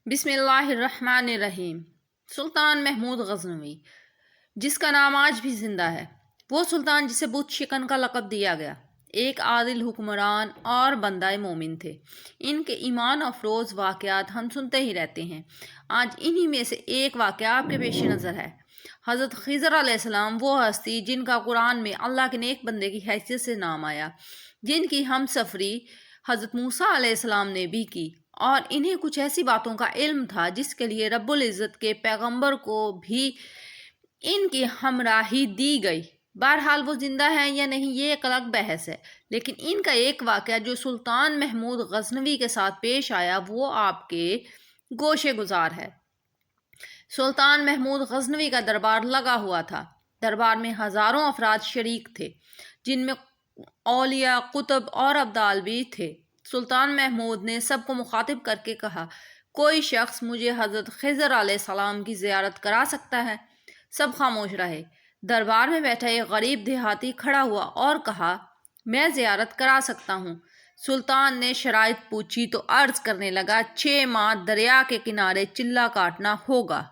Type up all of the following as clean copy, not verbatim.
بسم اللہ الرحمن الرحیم۔ سلطان محمود غزنوی، جس کا نام آج بھی زندہ ہے، وہ سلطان جسے بت شکن کا لقب دیا گیا، ایک عادل حکمران اور بندہ مومن تھے۔ ان کے ایمان افروز واقعات ہم سنتے ہی رہتے ہیں۔ آج انہی میں سے ایک واقعہ آپ کے پیش نظر ہے۔ حضرت خضر علیہ السلام وہ ہستی جن کا قرآن میں اللہ کے نیک بندے کی حیثیت سے نام آیا، جن کی ہم سفری حضرت موسیٰ علیہ السلام نے بھی کی، اور انہیں کچھ ایسی باتوں کا علم تھا جس کے لیے رب العزت کے پیغمبر کو بھی ان کی ہمراہی دی گئی۔ بہرحال وہ زندہ ہیں یا نہیں یہ ایک الگ بحث ہے، لیکن ان کا ایک واقعہ جو سلطان محمود غزنوی کے ساتھ پیش آیا وہ آپ کے گوشے گزار ہے۔ سلطان محمود غزنوی کا دربار لگا ہوا تھا۔ دربار میں ہزاروں افراد شریک تھے، جن میں اولیاء، قطب اور ابدال بھی تھے۔ سلطان محمود نے سب کو مخاطب کر کے کہا، کوئی شخص مجھے حضرت خضر علیہ السلام کی زیارت کرا سکتا ہے؟ سب خاموش رہے۔ دربار میں بیٹھا ایک غریب دیہاتی کھڑا ہوا اور کہا، میں زیارت کرا سکتا ہوں۔ سلطان نے شرائط پوچھی تو عرض کرنے لگا، 6 ماہ دریا کے کنارے چلہ کاٹنا ہوگا،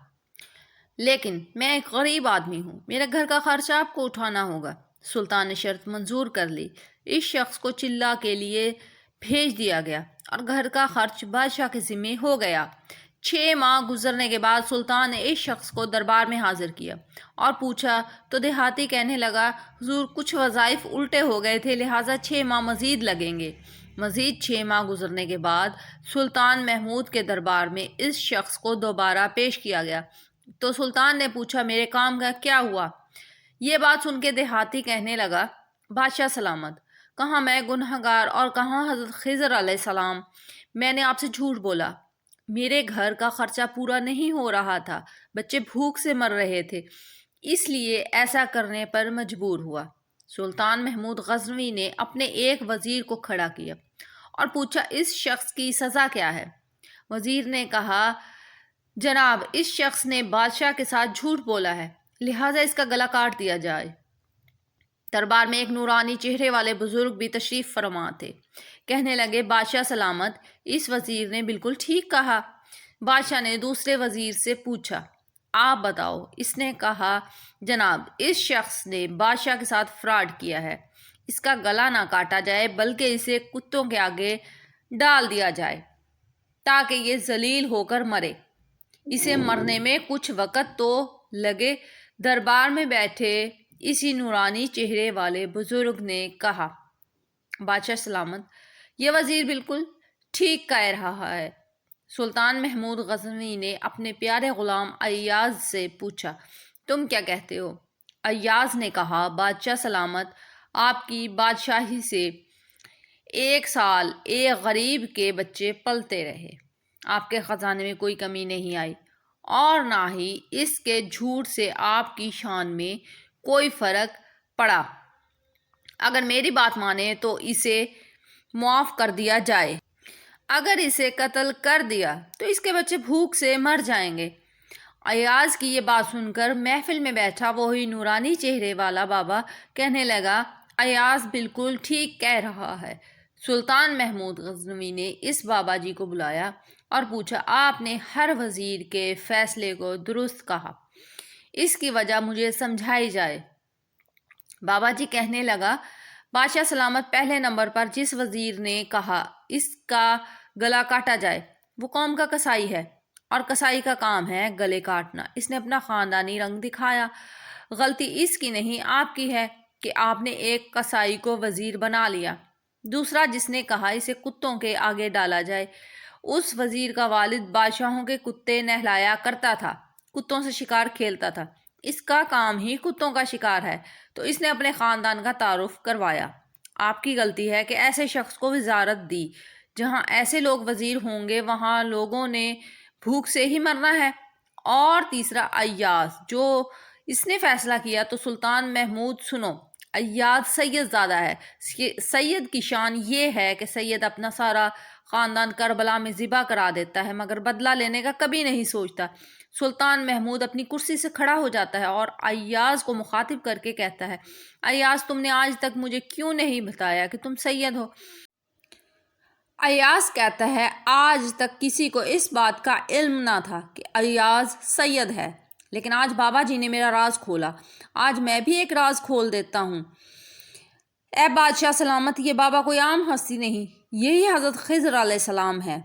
لیکن میں ایک غریب آدمی ہوں، میرے گھر کا خرچ آپ کو اٹھانا ہوگا۔ سلطان نے شرط منظور کر لی۔ اس شخص کو چلہ کے لیے بھیج دیا گیا اور گھر کا خرچ بادشاہ کے ذمے ہو گیا۔ 6 ماہ گزرنے کے بعد سلطان نے اس شخص کو دربار میں حاضر کیا اور پوچھا تو دیہاتی کہنے لگا، حضور کچھ وظائف الٹے ہو گئے تھے، لہٰذا 6 ماہ مزید لگیں گے۔ مزید 6 ماہ گزرنے کے بعد سلطان محمود کے دربار میں اس شخص کو دوبارہ پیش کیا گیا تو سلطان نے پوچھا، میرے کام کا کیا ہوا؟ یہ بات سن کے دیہاتی کہنے لگا، بادشاہ سلامت، کہاں میں گنہگار اور کہاں حضرت خضر علیہ السلام، میں نے آپ سے جھوٹ بولا، میرے گھر کا خرچہ پورا نہیں ہو رہا تھا، بچے بھوک سے مر رہے تھے، اس لیے ایسا کرنے پر مجبور ہوا۔ سلطان محمود غزنوی نے اپنے ایک وزیر کو کھڑا کیا اور پوچھا، اس شخص کی سزا کیا ہے؟ وزیر نے کہا، جناب اس شخص نے بادشاہ کے ساتھ جھوٹ بولا ہے، لہٰذا اس کا گلا کاٹ دیا جائے۔ دربار میں ایک نورانی چہرے والے بزرگ بھی تشریف فرما تھے۔ کہنے لگے، بادشاہ سلامت، اس وزیر نے بالکل ٹھیک کہا۔ بادشاہ نے دوسرے وزیر سے پوچھا، آپ بتاؤ۔ اس نے کہا، جناب اس شخص نے بادشاہ کے ساتھ فراڈ کیا ہے، اس کا گلا نہ کاٹا جائے بلکہ اسے کتوں کے آگے ڈال دیا جائے تاکہ یہ ذلیل ہو کر مرے، اسے مرنے میں کچھ وقت تو لگے۔ دربار میں بیٹھے اسی نورانی چہرے والے بزرگ نے کہا، بادشاہ سلامت، یہ وزیر بالکل ٹھیک کہہ رہا ہے۔ سلطان محمود غزنوی نے اپنے پیارے غلام ایاز سے پوچھا، تم کیا کہتے ہو؟ ایاز نے کہا، بادشاہ سلامت، آپ کی بادشاہی سے 1 سال ایک غریب کے بچے پلتے رہے، آپ کے خزانے میں کوئی کمی نہیں آئی، اور نہ ہی اس کے جھوٹ سے آپ کی شان میں کوئی فرق پڑا۔ اگر میری بات مانے تو اسے معاف کر دیا جائے، اگر اسے قتل کر دیا تو اس کے بچے بھوک سے مر جائیں گے۔ ایاز کی یہ بات سن کر محفل میں بیٹھا وہی نورانی چہرے والا بابا کہنے لگا، ایاز بالکل ٹھیک کہہ رہا ہے۔ سلطان محمود غزنوی نے اس بابا جی کو بلایا اور پوچھا، آپ نے ہر وزیر کے فیصلے کو درست کہا، اس کی وجہ مجھے سمجھائی جائے۔ بابا جی کہنے لگا، بادشاہ سلامت، پہلے نمبر پر جس وزیر نے کہا اس کا گلا کاٹا جائے وہ قوم کا کسائی ہے، اور کسائی کا کام ہے گلے کاٹنا۔ اس نے اپنا خاندانی رنگ دکھایا۔ غلطی اس کی نہیں آپ کی ہے کہ آپ نے ایک کسائی کو وزیر بنا لیا۔ دوسرا جس نے کہا اسے کتوں کے آگے ڈالا جائے، اس وزیر کا والد بادشاہوں کے کتے نہلایا کرتا تھا، کتوں سے شکار کھیلتا تھا، اس کا کام ہی کتوں کا شکار ہے، تو اس نے اپنے خاندان کا تعارف کروایا۔ آپ کی غلطی ہے کہ ایسے شخص کو وزارت دی، جہاں ایسے لوگ وزیر ہوں گے وہاں لوگوں نے بھوک سے ہی مرنا ہے۔ اور تیسرا ایاز، جو اس نے فیصلہ کیا تو سلطان محمود سنو، ایاز سید زادہ ہے۔ سید کی شان یہ ہے کہ سید اپنا سارا خاندان کربلا میں ذبح کرا دیتا ہے مگر بدلہ لینے کا کبھی نہیں سوچتا۔ سلطان محمود اپنی کرسی سے کھڑا ہو جاتا ہے اور ایاز کو مخاطب کر کے کہتا ہے، ایاز تم نے آج تک مجھے کیوں نہیں بتایا کہ تم سید ہو؟ ایاز کہتا ہے آج تک کسی کو اس بات کا علم نہ تھا کہ ایاز سید ہے، لیکن آج بابا جی نے میرا راز کھولا۔ آج میں بھی ایک راز کھول دیتا ہوں۔ اے بادشاہ سلامت، یہ بابا کوئی عام ہستی نہیں، یہی حضرت خضر علیہ السلام ہے۔